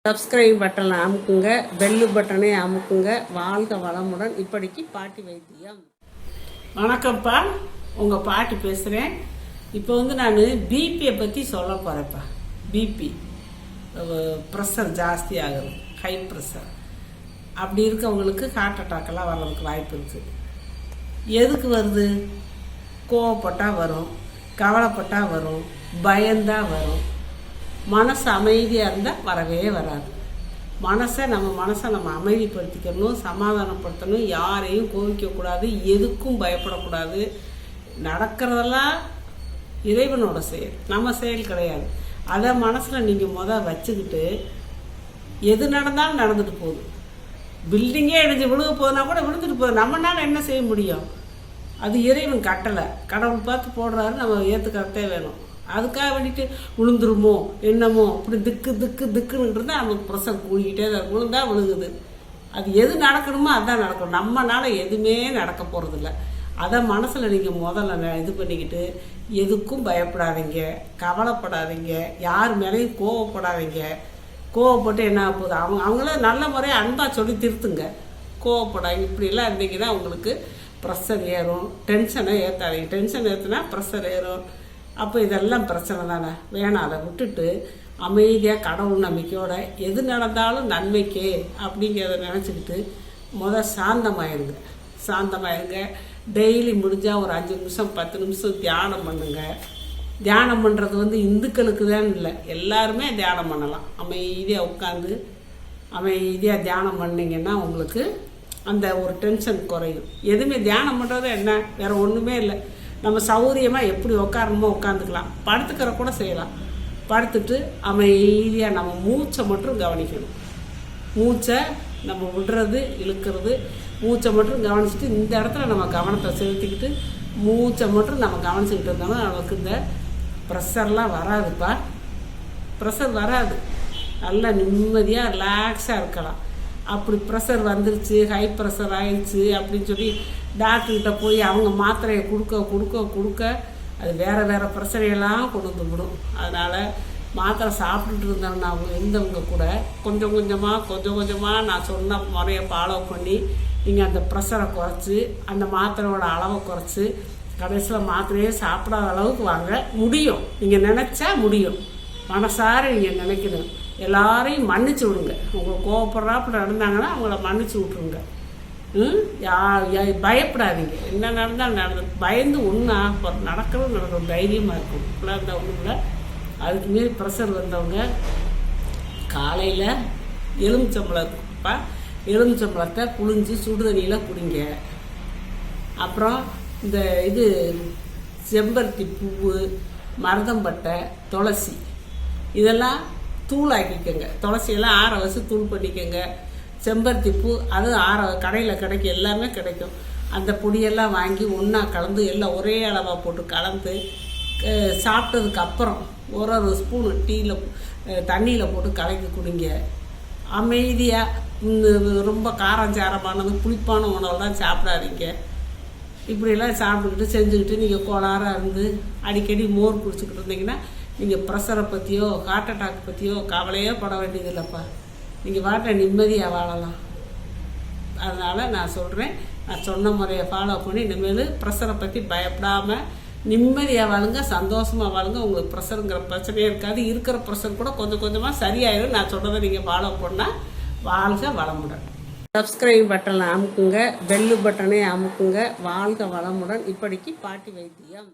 Subscribe பட்டனை அமுக்குங்க, bell பட்டனை அமுக்குங்க. வாழ்க வளமுடன். இப்படிக்கு பாட்டி வைத்தியம். வணக்கம்ப்பா, உங்கள் பாட்டி பேசுகிறேன். இப்போ நான் பிபியை பற்றி சொல்ல போகிறேன்ப்பா. பிபி ப்ரெஷர் ஜாஸ்தி ஆகுது, ஹை ப்ரெஷர். அப்படி இருக்கவங்களுக்கு ஹார்ட் அட்டாக்கெல்லாம் வர்றதுக்கு வாய்ப்பு இருக்குது. எதுக்கு வருது? கோவப்பட்டால் வரும், கவலைப்பட்டால் வரும், பயந்தான் வரும். மனசு அமைதியாக இருந்தால் வரவே வராது. மனசை நம்ம அமைதிப்படுத்திக்கணும், சமாதானப்படுத்தணும். யாரையும் கோவிக்கக்கூடாது, எதுக்கும் பயப்படக்கூடாது. நடக்கிறதெல்லாம் இறைவனோட செயல், நம்ம செயல் கிடையாது. அதை மனசில் நீங்கள் வச்சுக்கிட்டு எது நடந்தாலும் நடந்துட்டு போகுது. பில்டிங்கே இடிஞ்சு விழுக போகுதுன்னா கூட விழுந்துட்டு போகுது. நம்மளால என்ன செய்ய முடியும்? அது இறைவன் கட்டளை. கடவுள் பார்த்து போடுறாரு, நம்ம ஏற்றுக்கிறதே வேணும். அதுக்காக வேண்டிட்டு விழுந்துருமோ என்னமோ அப்படி திக்குன்னு இருந்தால் நமக்கு ப்ரெஷர் கூடிக்கிட்டே தான் விழுந்தா விழுகுது. அது எது நடக்கணுமோ அதுதான் நடக்கணும். நம்மனால எதுவுமே நடக்க போகிறதில்ல. அதை மனசில் நீங்கள் முதல்ல இது பண்ணிக்கிட்டு எதுக்கும் பயப்படாதீங்க, கவலைப்படாதீங்க, யார் மேலேயும் கோவப்படாதீங்க. கோவப்பட்டு என்ன ஆக போகுது? அவங்கள நல்ல முறையாக அன்பாக சொல்லி திருத்துங்க. கோவப்படாதீங்க. இப்படிலாம் இருந்தீங்கன்னா உங்களுக்கு ப்ரெஷர் ஏறும். டென்ஷனை ஏற்றாதீங்க. டென்ஷன் ஏற்றுனா ப்ரெஷர் ஏறும். அப்போ இதெல்லாம் பிரச்சனை தானே. வேணாம், அதை விட்டுட்டு அமைதியாக கடவுள் நம்பிக்கையோட எது நடந்தாலும் நன்மைக்கே அப்படிங்கிறத நினச்சிக்கிட்டு சாந்தமாயிருங்க. டெய்லி முடிஞ்சால் ஒரு 5 நிமிஷம் 10 நிமிஷம் தியானம் பண்ணுங்க. தியானம் பண்ணுறது இந்துக்களுக்கு தான் இல்லை, எல்லாருமே தியானம் பண்ணலாம். அமைதியாக உட்காந்து அமைதியாக தியானம் பண்ணிங்கன்னா உங்களுக்கு அந்த ஒரு டென்ஷன் குறையும். எதுவுமே தியானம் பண்ணுறது என்ன, வேறு ஒன்றுமே இல்லை. நம்ம சௌகரியமாக எப்படி உட்காரணுமோ உட்காந்துக்கலாம். படுத்துக்கிற கூட செய்யலாம். படுத்துட்டு அமைதியாக நம்ம மூச்சை மட்டும் கவனிக்கணும். மூச்சை நம்ம விடுறது இழுக்கிறது, மூச்சை மட்டும் கவனிச்சுட்டு இந்த இடத்துல நம்ம கவனத்தை செலுத்திக்கிட்டு மூச்சை மட்டும் நம்ம கவனிச்சுக்கிட்டு இருந்தோம்னா நமக்கு இந்த ப்ரெஷர்லாம் வராதுப்பா. ப்ரெஷர் வராது. நல்லா நிம்மதியாக ரிலாக்ஸாக இருக்கலாம். அப்படி ப்ரெஷர் வந்துருச்சு, ஹை ப்ரெஷர் ஆயிடுச்சு அப்படின்னு சொல்லி டாக்டர்கிட்ட போய் அவங்க மாத்திரையை கொடுக்க அது வேறு பிரச்சனையெல்லாம் கொண்டு வந்துவிடும். அதனால் மாத்திரை சாப்பிட்டுட்டு இருந்தோம்னா இருந்தவங்க கூட கொஞ்சம் கொஞ்சமாக நான் சொன்ன முறையை ஃபாலோ பண்ணி நீங்கள் அந்த ப்ரெஷரை குறைச்சி அந்த மாத்திரையோட அளவை குறைச்சி கடைசியில் மாத்திரையே சாப்பிடாத அளவுக்கு வாங்க முடியும். நீங்கள் நினச்சா முடியும். மனசார நீங்கள் நினைக்கணும். எல்லாரையும் மன்னிச்சு விடுங்க. உங்களை கோவப்படுறாப்புல நடந்தாங்கன்னா அவங்கள மன்னிச்சு விட்ருங்க. பயப்படாதீங்க. என்ன நடந்தால் பயந்து ஒன்றும் நடக்கிறது தைரியமாக இருக்கும். இப்படிலாம் இருந்தால் ஒன்றும் இல்லை. அதுக்கு மீறி ப்ரெஷர் வந்தவங்க காலையில் எலுமிச்சம்பழத்தை புழிஞ்சு சுடு தண்ணியில் குடிங்க. அப்புறம் இந்த செம்பருத்தி பூவு, மருதம்பட்டை, துளசி இதெல்லாம் தூளாக்கிக்கோங்க. துளசியெல்லாம் ஆற வச்சு தூள் பண்ணிக்கோங்க. செம்பருத்தி பூ அது கடையில் கிடைக்கும், எல்லாமே கிடைக்கும். அந்த பொடியெல்லாம் வாங்கி ஒன்றா கலந்து எல்லாம் ஒரே அளவாக போட்டு கலந்து சாப்பிட்டதுக்கு அப்புறம் ஒரு ஸ்பூனு தண்ணியில் போட்டு கலக்கி குடிங்க. அமைதியாக ரொம்ப காரஞ்சாரமானது புளிப்பான உணவெல்லாம் சாப்பிடாதீங்க. இப்படியெல்லாம் சாப்பிட்டுக்கிட்டு செஞ்சுக்கிட்டு நீங்கள் கோளாறாக இருந்து அடிக்கடி மோர் குடிச்சிக்கிட்டு இருந்தீங்கன்னா நீங்கள் ப்ரெஷரை பற்றியோ ஹார்ட் அட்டாக் பற்றியோ கவலையோ பட வேண்டியது இல்லைப்பா. நீங்கள் வாட்ட நிம்மதியாக வாழலாம். அதனால் நான் சொல்கிறேன், நான் சொன்ன முறையை ஃபாலோ பண்ணி இனிமேல் ப்ரெஷரை பற்றி பயப்படாமல் நிம்மதியாக வாழுங்க, சந்தோஷமாக வாழுங்க. உங்களுக்கு ப்ரெஷருங்கிற பிரச்சனையே இருக்காது. இருக்கிற ப்ரெஷர் கூட கொஞ்சமாக சரியாயிடும். நான் சொன்னதை நீங்கள் ஃபாலோ பண்ணால் வாழ்க வளமுடன். சப்ஸ்கிரைப் பட்டனை அமுக்குங்க, பெல்லு பட்டனை அமுக்குங்க. வாழ்க வளமுடன். இப்படிக்கு பாட்டி வைத்தியம்.